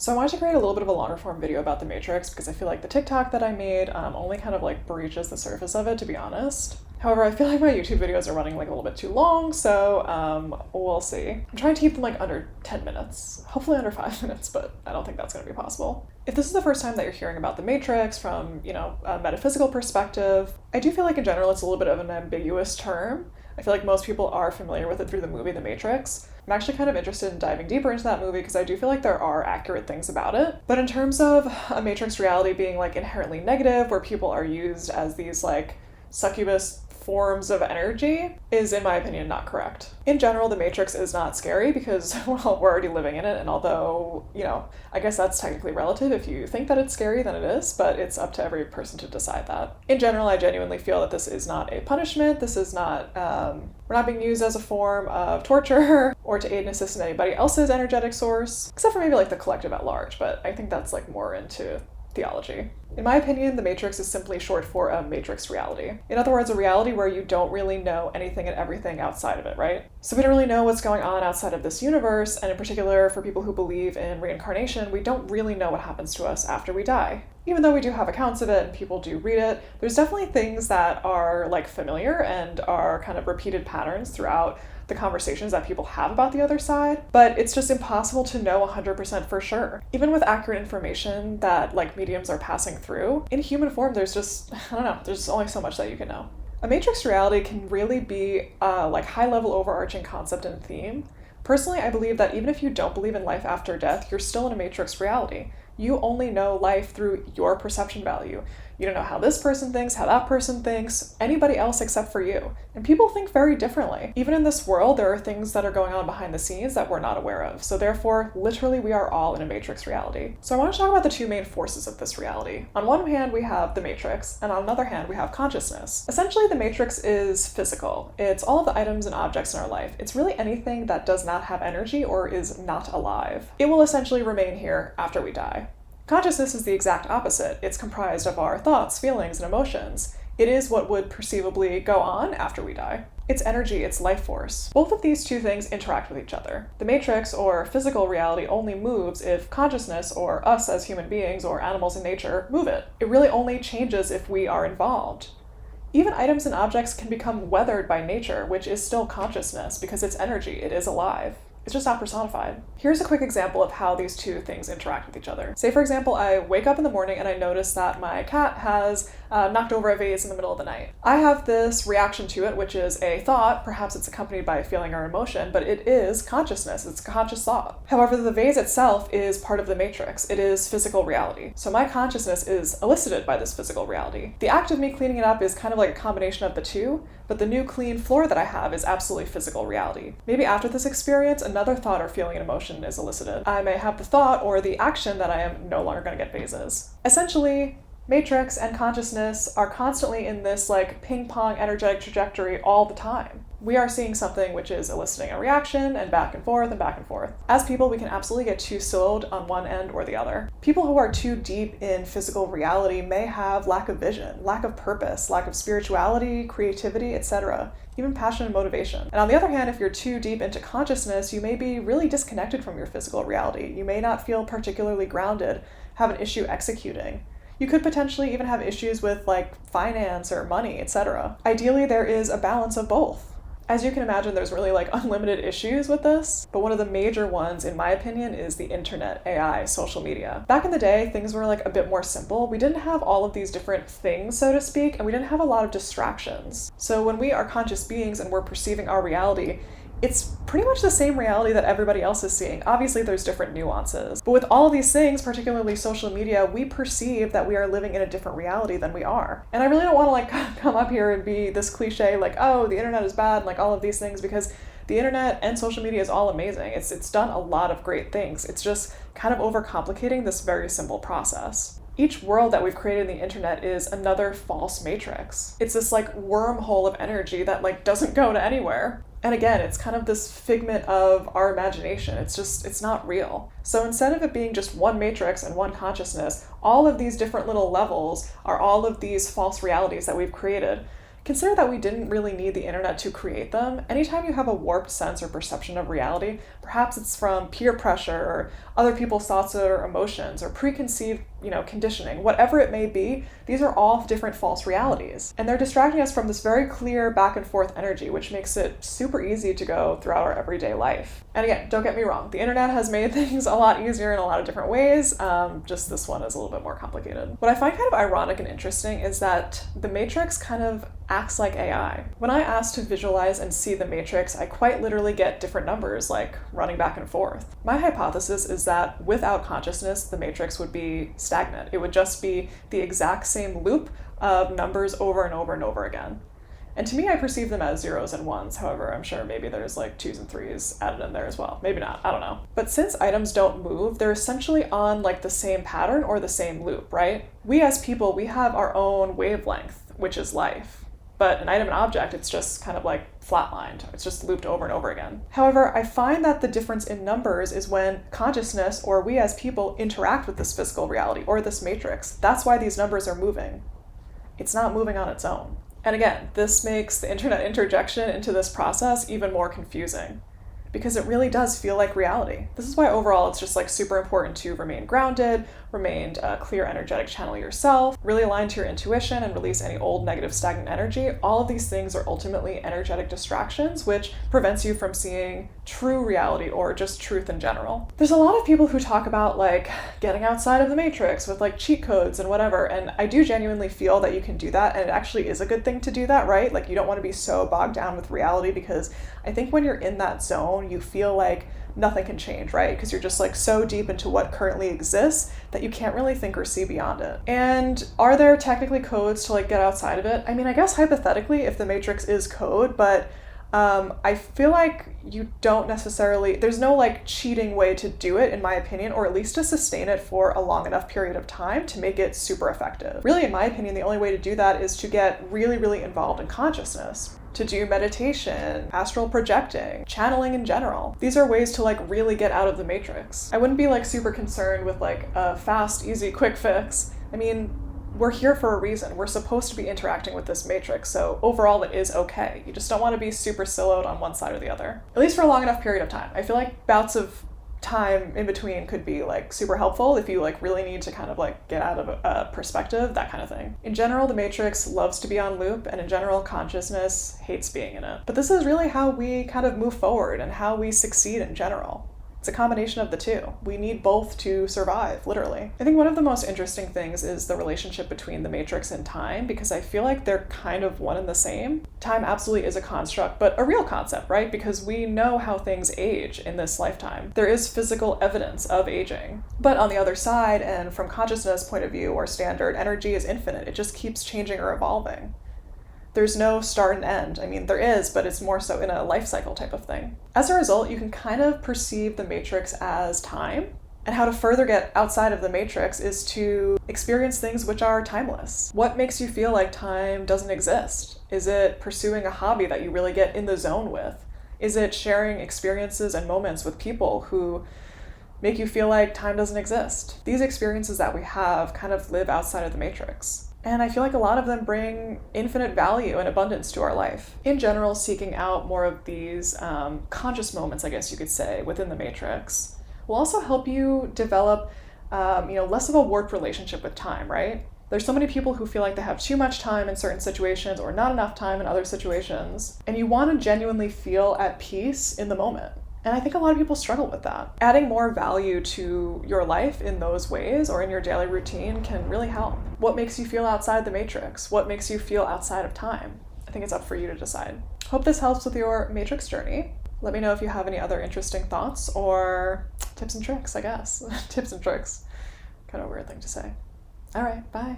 So I wanted to create a little bit of a longer form video about the Matrix because I feel like the TikTok that I made only kind of like breaches the surface of it, to be honest. However, I feel like my YouTube videos are running like a little bit too long, so we'll see. I'm trying to keep them like under 10 minutes, hopefully under 5 minutes, but I don't think that's going to be possible. If this is the first time that you're hearing about the Matrix from, a metaphysical perspective, I do feel like in general it's a little bit of an ambiguous term. I feel like most people are familiar with it through the movie The Matrix. I'm actually kind of interested in diving deeper into that movie because I do feel like there are accurate things about it. But in terms of a Matrix reality being like inherently negative, where people are used as these like succubus forms of energy, is in my opinion not correct. In general, the Matrix is not scary because, well, we're already living in it, and although, I guess that's technically relative. If you think that it's scary, then it is, but it's up to every person to decide that. In general, I genuinely feel that this is not a punishment. This is not, we're not being used as a form of torture or to aid and assist in anybody else's energetic source, except for maybe like the collective at large, but I think that's like more into theology. In my opinion, the Matrix is simply short for a matrix reality. In other words, a reality where you don't really know anything and everything outside of it, right? So we don't really know what's going on outside of this universe, and in particular, for people who believe in reincarnation, we don't really know what happens to us after we die. Even though we do have accounts of it and people do read it, there's definitely things that are like familiar and are kind of repeated patterns throughout the conversations that people have about the other side, but it's just impossible to know 100% for sure. Even with accurate information that like mediums are passing through, in human form, there's just, there's only so much that you can know. A matrix reality can really be a like high-level overarching concept and theme. Personally, I believe that even if you don't believe in life after death, you're still in a matrix reality. You only know life through your perception value. You don't know how this person thinks, how that person thinks, anybody else except for you. And people think very differently. Even in this world, there are things that are going on behind the scenes that we're not aware of. So therefore, literally, we are all in a matrix reality. So I want to talk about the two main forces of this reality. On one hand, we have the matrix, and on another hand, we have consciousness. Essentially, the matrix is physical. It's all of the items and objects in our life. It's really anything that does not have energy or is not alive. It will essentially remain here after we die. Consciousness is the exact opposite. It's comprised of our thoughts, feelings, and emotions. It is what would perceivably go on after we die. It's energy, it's life force. Both of these two things interact with each other. The matrix, or physical reality, only moves if consciousness, or us as human beings or animals in nature, move it. It really only changes if we are involved. Even items and objects can become weathered by nature, which is still consciousness because it's energy, it is alive. It's just not personified. Here's a quick example of how these two things interact with each other. Say, for example, I wake up in the morning and I notice that my cat has knocked over a vase in the middle of the night. I have this reaction to it, which is a thought. Perhaps it's accompanied by a feeling or emotion, but it is consciousness. It's conscious thought. However, the vase itself is part of the matrix. It is physical reality. So my consciousness is elicited by this physical reality. The act of me cleaning it up is kind of like a combination of the two, but the new clean floor that I have is absolutely physical reality. Maybe after this experience, another thought or feeling and emotion is elicited. I may have the thought or the action that I am no longer going to get vases. Essentially, matrix and consciousness are constantly in this like ping-pong energetic trajectory all the time. We are seeing something which is eliciting a reaction and back and forth and back and forth. As people, we can absolutely get too siloed on one end or the other. People who are too deep in physical reality may have lack of vision, lack of purpose, lack of spirituality, creativity, etc., even passion and motivation. And on the other hand, if you're too deep into consciousness, you may be really disconnected from your physical reality. You may not feel particularly grounded, have an issue executing. You could potentially even have issues with like finance or money, etc. Ideally, there is a balance of both. As you can imagine, there's really like unlimited issues with this, but one of the major ones, in my opinion, is the internet, AI, social media. Back in the day, things were like a bit more simple. We didn't have all of these different things, so to speak, and we didn't have a lot of distractions. So when we are conscious beings and we're perceiving our reality, it's pretty much the same reality that everybody else is seeing. Obviously, there's different nuances. But with all of these things, particularly social media, we perceive that we are living in a different reality than we are. And I really don't want to like come up here and be this cliche like, oh, the internet is bad, and like all of these things, because the internet and social media is all amazing. It's done a lot of great things. It's just kind of overcomplicating this very simple process. Each world that we've created in the internet is another false matrix. It's this like wormhole of energy that like doesn't go to anywhere. And again, it's kind of this figment of our imagination. It's not real. So instead of it being just one matrix and one consciousness, all of these different little levels are all of these false realities that we've created, Consider that we didn't really need the internet to create them. Anytime you have a warped sense or perception of reality, perhaps it's from peer pressure or other people's thoughts or emotions or preconceived, conditioning, whatever it may be, these are all different false realities. And they're distracting us from this very clear back and forth energy, which makes it super easy to go throughout our everyday life. And again, don't get me wrong, the internet has made things a lot easier in a lot of different ways, just this one is a little bit more complicated. What I find kind of ironic and interesting is that the Matrix kind of acts like AI. When I ask to visualize and see the Matrix, I quite literally get different numbers, like running back and forth. My hypothesis is that without consciousness, the Matrix would be stagnant. It would just be the exact same loop of numbers over and over and over again. And to me, I perceive them as zeros and ones. However, I'm sure maybe there's like twos and threes added in there as well. Maybe not, I don't know. But since items don't move, they're essentially on like the same pattern or the same loop, right? We as people, we have our own wavelength, which is life. But an item and object, it's just kind of like flatlined. It's just looped over and over again. However, I find that the difference in numbers is when consciousness or we as people interact with this physical reality or this matrix. That's why these numbers are moving. It's not moving on its own. And again, this makes the internet interjection into this process even more confusing, because it really does feel like reality. This is why overall it's just like super important to remain grounded, remain a clear energetic channel yourself, really align to your intuition and release any old negative stagnant energy. All of these things are ultimately energetic distractions, which prevents you from seeing true reality or just truth in general. There's a lot of people who talk about like getting outside of the matrix with like cheat codes and whatever, and I do genuinely feel that you can do that, and it actually is a good thing to do that, right? Like you don't want to be so bogged down with reality, because I think when you're in that zone, you feel like nothing can change, right? Because you're just like so deep into what currently exists that you can't really think or see beyond it. And are there technically codes to like get outside of it? I mean, I guess hypothetically, if the matrix is code, but I feel like you don't necessarily, there's no like cheating way to do it, in my opinion, or at least to sustain it for a long enough period of time to make it super effective. Really, in my opinion, the only way to do that is to get really, really involved in consciousness, to do meditation, astral projecting, channeling in general. These are ways to like really get out of the matrix. I wouldn't be like super concerned with like a fast, easy, quick fix. I mean, we're here for a reason. We're supposed to be interacting with this matrix, so overall it is okay. You just don't want to be super siloed on one side or the other, at least for a long enough period of time. I feel like bouts of time in between could be like super helpful if you like really need to kind of like get out of a perspective, that kind of thing. In general, the matrix loves to be on loop, and in general, consciousness hates being in it. But this is really how we kind of move forward and how we succeed in general. It's a combination of the two. We need both to survive, literally. I think one of the most interesting things is the relationship between the matrix and time, because I feel like they're kind of one and the same. Time absolutely is a construct, but a real concept, right? Because we know how things age in this lifetime. There is physical evidence of aging. But on the other side, and from consciousness point of view or standard, energy is infinite. It just keeps changing or evolving. There's no start and end. I mean, there is, but it's more so in a life cycle type of thing. As a result, you can kind of perceive the matrix as time, and how to further get outside of the matrix is to experience things which are timeless. What makes you feel like time doesn't exist? Is it pursuing a hobby that you really get in the zone with? Is it sharing experiences and moments with people who make you feel like time doesn't exist? These experiences that we have kind of live outside of the matrix. And I feel like a lot of them bring infinite value and abundance to our life. In general, seeking out more of these conscious moments, I guess you could say, within the matrix will also help you develop less of a warped relationship with time, right? There's so many people who feel like they have too much time in certain situations or not enough time in other situations, and you want to genuinely feel at peace in the moment. And I think a lot of people struggle with that. Adding more value to your life in those ways or in your daily routine can really help. What makes you feel outside the matrix? What makes you feel outside of time? I think it's up for you to decide. Hope this helps with your matrix journey. Let me know if you have any other interesting thoughts or tips and tricks, I guess. Tips and tricks. Kind of a weird thing to say. All right, bye.